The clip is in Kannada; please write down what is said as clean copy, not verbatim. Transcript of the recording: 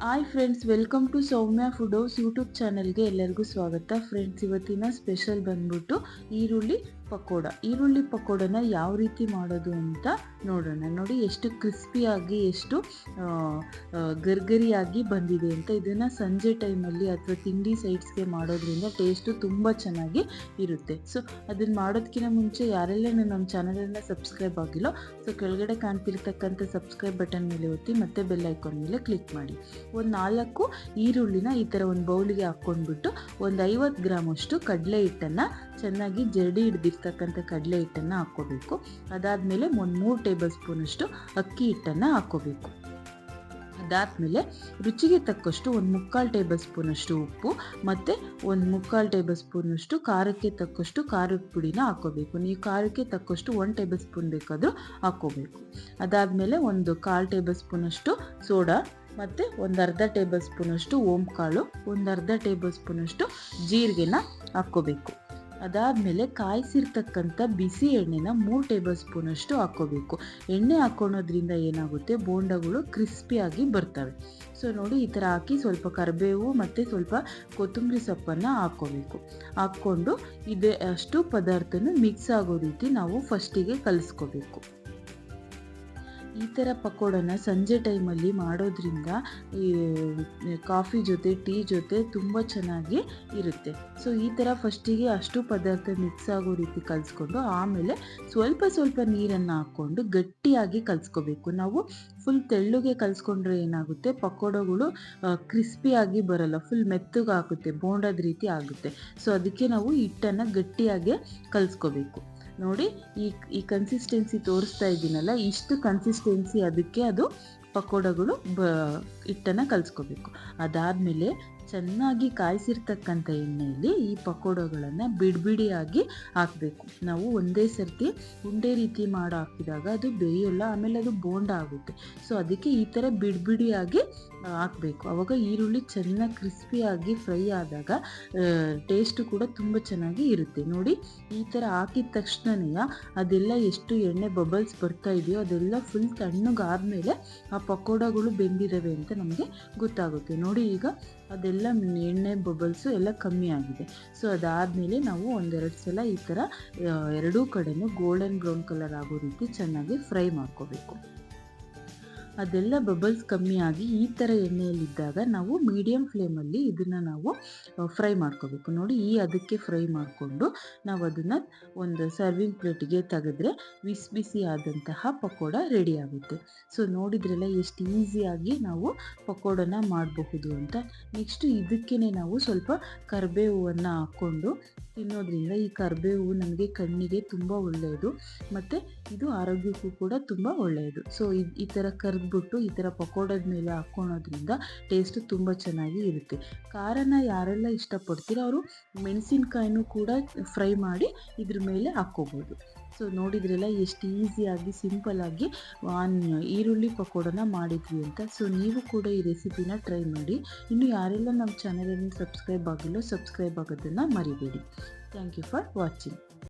Hi friends, welcome to Soumya food house YouTube ಚಾನಲ್ಗೆ ಎಲ್ಲರಿಗೂ ಸ್ವಾಗತ. ಫ್ರೆಂಡ್ಸ್, ಇವತ್ತಿನ ಸ್ಪೆಷಲ್ ಬಂದ್ಬಿಟ್ಟು ಈರುಳ್ಳಿ ಪಕೋಡನ ಯಾವ ರೀತಿ ಮಾಡೋದು ಅಂತ ನೋಡೋಣ. ನೋಡಿ ಎಷ್ಟು ಕ್ರಿಸ್ಪಿಯಾಗಿ, ಎಷ್ಟು ಗರ್ಗರಿಯಾಗಿ ಬಂದಿದೆ ಅಂತ. ಇದನ್ನು ಸಂಜೆ ಟೈಮಲ್ಲಿ ಅಥವಾ ತಿಂಡಿ ಸೈಡ್ಸ್ಗೆ ಮಾಡೋದ್ರಿಂದ ಟೇಸ್ಟು ತುಂಬ ಚೆನ್ನಾಗಿ ಇರುತ್ತೆ. ಸೊ ಅದನ್ನು ಮಾಡೋದಕ್ಕಿಂತ ಮುಂಚೆ ಯಾರೆಲ್ಲ ನಮ್ಮ ಚಾನಲನ್ನು ಸಬ್ಸ್ಕ್ರೈಬ್ ಆಗಿಲ್ಲೋ, ಸೊ ಕೆಳಗಡೆ ಕಾಣ್ತಿರ್ತಕ್ಕಂಥ ಸಬ್ಸ್ಕ್ರೈಬ್ ಬಟನ್ ಮೇಲೆ ಒತ್ತಿ ಮತ್ತೆ ಬೆಲ್ ಐಕಾನ್ ಮೇಲೆ ಕ್ಲಿಕ್ ಮಾಡಿ. ಒಂದು 4 ಈರುಳ್ಳಿನ ಈ ಥರ ಒಂದು ಬೌಲಿಗೆ ಹಾಕ್ಕೊಂಡ್ಬಿಟ್ಟು ಒಂದು 50 ಗ್ರಾಮ್ ಅಷ್ಟು ಕಡಲೆ ಹಿಟ್ಟನ್ನು, ಚೆನ್ನಾಗಿ ಜರಡಿ ಹಿಡ್ದಿರ್ತಕ್ಕಂಥ ಕಡಲೆ ಹಿಟ್ಟನ್ನು ಹಾಕ್ಕೋಬೇಕು. ಅದಾದಮೇಲೆ ಒಂದು 3 ಟೇಬಲ್ ಸ್ಪೂನ್ ಅಷ್ಟು ಅಕ್ಕಿ ಹಿಟ್ಟನ್ನು ಹಾಕ್ಕೋಬೇಕು. ಅದಾದಮೇಲೆ ರುಚಿಗೆ ತಕ್ಕಷ್ಟು ಒಂದು 3/4 ಟೇಬಲ್ ಸ್ಪೂನ್ ಅಷ್ಟು ಉಪ್ಪು ಮತ್ತು ಒಂದು 3/4 ಟೇಬಲ್ ಸ್ಪೂನ್ ಅಷ್ಟು ಖಾರಕ್ಕೆ ತಕ್ಕಷ್ಟು ಖಾರದ ಪುಡಿನ ಹಾಕ್ಕೋಬೇಕು. ನೀವು ಖಾರಕ್ಕೆ ತಕ್ಕಷ್ಟು 1 ಟೇಬಲ್ ಸ್ಪೂನ್ ಬೇಕಾದರೂ ಹಾಕ್ಕೋಬೇಕು. ಅದಾದಮೇಲೆ ಒಂದು 1/4 ಟೇಬಲ್ ಸ್ಪೂನ್ ಅಷ್ಟು ಸೋಡಾ ಮತ್ತು ಒಂದು ಅರ್ಧ ಟೇಬಲ್ ಸ್ಪೂನಷ್ಟು ಓಂಕಾಳು, ಒಂದು ಅರ್ಧ ಟೇಬಲ್ ಸ್ಪೂನಷ್ಟು ಜೀರಿಗೆನ ಹಾಕ್ಕೋಬೇಕು. ಅದಾದಮೇಲೆ ಕಾಯಿಸಿರ್ತಕ್ಕಂಥ ಬಿಸಿ ಎಣ್ಣೆನ 3 ಟೇಬಲ್ ಸ್ಪೂನಷ್ಟು ಹಾಕ್ಕೋಬೇಕು. ಎಣ್ಣೆ ಹಾಕ್ಕೊಳೋದ್ರಿಂದ ಏನಾಗುತ್ತೆ, ಬೋಂಡಗಳು ಕ್ರಿಸ್ಪಿಯಾಗಿ ಬರ್ತವೆ. ಸೊ ನೋಡಿ, ಈ ಥರ ಹಾಕಿ ಸ್ವಲ್ಪ ಕರಿಬೇವು ಮತ್ತು ಸ್ವಲ್ಪ ಕೊತ್ತಂಬರಿ ಸೊಪ್ಪನ್ನು ಹಾಕ್ಕೋಬೇಕು. ಹಾಕ್ಕೊಂಡು ಇದೆ ಅಷ್ಟು ಪದಾರ್ಥನೂ ಮಿಕ್ಸ್ ಆಗೋ ರೀತಿ ನಾವು ಫಸ್ಟಿಗೆ ಕಲಿಸ್ಕೋಬೇಕು. ಈ ಥರ ಪಕೋಡನ ಸಂಜೆ ಟೈಮಲ್ಲಿ ಮಾಡೋದ್ರಿಂದ ಈ ಕಾಫಿ ಜೊತೆ, ಟೀ ಜೊತೆ ತುಂಬ ಚೆನ್ನಾಗಿ ಇರುತ್ತೆ. ಸೊ ಈ ಥರ ಫಸ್ಟಿಗೆ ಅಷ್ಟು ಪದಾರ್ಥ ಮಿಕ್ಸ್ ಆಗೋ ರೀತಿ ಕಲಿಸ್ಕೊಂಡು ಆಮೇಲೆ ಸ್ವಲ್ಪ ನೀರನ್ನು ಹಾಕ್ಕೊಂಡು ಗಟ್ಟಿಯಾಗಿ ಕಲಿಸ್ಕೋಬೇಕು. ನಾವು ಫುಲ್ ತೆಳ್ಳಗೆ ಕಲಿಸ್ಕೊಂಡ್ರೆ ಏನಾಗುತ್ತೆ, ಪಕೋಡಗಳು ಕ್ರಿಸ್ಪಿಯಾಗಿ ಬರಲ್ಲ, ಫುಲ್ ಮೆತ್ತಗಾಗುತ್ತೆ, ಬೋಂಡದ ರೀತಿ ಆಗುತ್ತೆ. ಸೊ ಅದಕ್ಕೆ ನಾವು ಹಿಟ್ಟನ್ನು ಗಟ್ಟಿಯಾಗಿ ಕಲಿಸ್ಕೋಬೇಕು. ನೋಡಿ, ಈ ಕನ್ಸಿಸ್ಟೆನ್ಸಿ ತೋರಿಸ್ತಾ ಇದ್ದೀನಲ್ಲ, ಇಷ್ಟು ಕನ್ಸಿಸ್ಟೆನ್ಸಿ ಅದಕ್ಕೆ ಅದು ಪಕೋಡಗಳು ಹಿಟ್ಟನ್ನು ಕಲಿಸ್ಕೋಬೇಕು. ಅದಾದಮೇಲೆ ಚೆನ್ನಾಗಿ ಕಾಯಿಸಿರ್ತಕ್ಕಂಥ ಎಣ್ಣೆಯಲ್ಲಿ ಈ ಪಕೋಡಗಳನ್ನು ಬಿಡಿಯಾಗಿ ಹಾಕಬೇಕು. ನಾವು ಒಂದೇ ಸರ್ತಿ ಉಂಡೆ ರೀತಿ ಮಾಡಿ ಹಾಕಿದಾಗ ಅದು ಬೇಯೋಲ್ಲ, ಆಮೇಲೆ ಅದು ಬೋಂಡ ಆಗುತ್ತೆ. ಸೊ ಅದಕ್ಕೆ ಈ ಥರ ಬಿಡಿಯಾಗಿ ಹಾಕಬೇಕು. ಆವಾಗ ಈರುಳ್ಳಿ ಚೆನ್ನಾಗಿ ಕ್ರಿಸ್ಪಿಯಾಗಿ ಫ್ರೈ ಆದಾಗ ಟೇಸ್ಟು ಕೂಡ ತುಂಬ ಚೆನ್ನಾಗಿ ಇರುತ್ತೆ. ನೋಡಿ, ಈ ಥರ ಹಾಕಿದ ತಕ್ಷಣವೇ ಅದೆಲ್ಲ ಎಷ್ಟು ಎಣ್ಣೆ ಬಬಲ್ಸ್ ಬರ್ತಾ ಇದೆಯೋ ಅದೆಲ್ಲ ಫುಲ್ ತಣ್ಣಗಾದ್ಮೇಲೆ ಆ ಪಕೋಡಗಳು ಬೆಂದಿದ್ದಾವೆ ಅಂತ ನಮಗೆ ಗೊತ್ತಾಗುತ್ತೆ. ನೋಡಿ, ಈಗ ಅದೆಲ್ಲ ಎಣ್ಣೆ ಬಬಲ್ಸು ಎಲ್ಲ ಕಮ್ಮಿ ಆಗಿದೆ. ಸೊ ಅದಾದಮೇಲೆ ನಾವು 1-2 ಸಲ ಈ ಥರ ಎರಡೂ ಕಡೆನೂ ಗೋಲ್ಡನ್ ಬ್ರೌನ್ ಕಲರ್ ಆಗೋ ರೀತಿ ಚೆನ್ನಾಗಿ ಫ್ರೈ ಮಾಡ್ಕೋಬೇಕು. ಅದೆಲ್ಲ ಬಬಲ್ಸ್ ಕಮ್ಮಿ ಆಗಿ ಈ ಥರ ಎಣ್ಣೆಯಲ್ಲಿದ್ದಾಗ ನಾವು ಮೀಡಿಯಮ್ ಫ್ಲೇಮಲ್ಲಿ ಇದನ್ನು ನಾವು ಫ್ರೈ ಮಾಡ್ಕೋಬೇಕು. ನೋಡಿ, ಅದಕ್ಕೆ ಫ್ರೈ ಮಾಡಿಕೊಂಡು ನಾವು ಅದನ್ನು ಒಂದು ಸರ್ವಿಂಗ್ ಪ್ಲೇಟಿಗೆ ತೆಗೆದ್ರೆ ಬಿಸಿ ಆದಂತಹ ಪಕೋಡ ರೆಡಿ ಆಗುತ್ತೆ. ಸೊ ನೋಡಿದ್ರಲ್ಲ ಎಷ್ಟು ಈಸಿಯಾಗಿ ನಾವು ಪಕೋಡನ ಮಾಡಬಹುದು ಅಂತ. ನೆಕ್ಸ್ಟು ಇದಕ್ಕೇ ನಾವು ಸ್ವಲ್ಪ ಕರಿಬೇವನ್ನು ಹಾಕ್ಕೊಂಡು ತಿನ್ನೋದ್ರಿಂದ ಈ ಕರಿಬೇವು ನಮಗೆ ಕಣ್ಣಿಗೆ ತುಂಬ ಒಳ್ಳೆಯದು ಮತ್ತು ಇದು ಆರೋಗ್ಯಕ್ಕೂ ಕೂಡ ತುಂಬ ಒಳ್ಳೆಯದು. ಸೊ ಈ ಥರ ಕರೆದ್ಬಿಟ್ಟು ಈ ಥರ ಪಕೋಡದ ಮೇಲೆ ಹಾಕ್ಕೊಳೋದ್ರಿಂದ ಟೇಸ್ಟು ತುಂಬ ಚೆನ್ನಾಗಿ ಇರುತ್ತೆ. ಖಾರನ ಯಾರೆಲ್ಲ ಇಷ್ಟಪಡ್ತೀರೋ ಅವರು ಮೆಣಸಿನ್ಕಾಯಿನೂ ಕೂಡ ಫ್ರೈ ಮಾಡಿ ಇದ್ರ ಮೇಲೆ ಹಾಕ್ಕೋಬೋದು. ಸೊ ನೋಡಿದ್ರಲ್ಲ ಎಷ್ಟು ಈಸಿಯಾಗಿ ಸಿಂಪಲ್ಲಾಗಿ ಈರುಳ್ಳಿ ಪಕೋಡನ ಮಾಡಿದ್ವಿ ಅಂತ. ಸೊ ನೀವು ಕೂಡ ಈ ರೆಸಿಪಿನ ಟ್ರೈ ಮಾಡಿ. ಇನ್ನು ಯಾರೆಲ್ಲ ನಮ್ಮ ಚಾನಲನ್ನು ಸಬ್ಸ್ಕ್ರೈಬ್ ಆಗಿಲ್ಲೋ, ಸಬ್ಸ್ಕ್ರೈಬ್ ಆಗೋದನ್ನು ಮರಿಬೇಡಿ. Thank you for watching.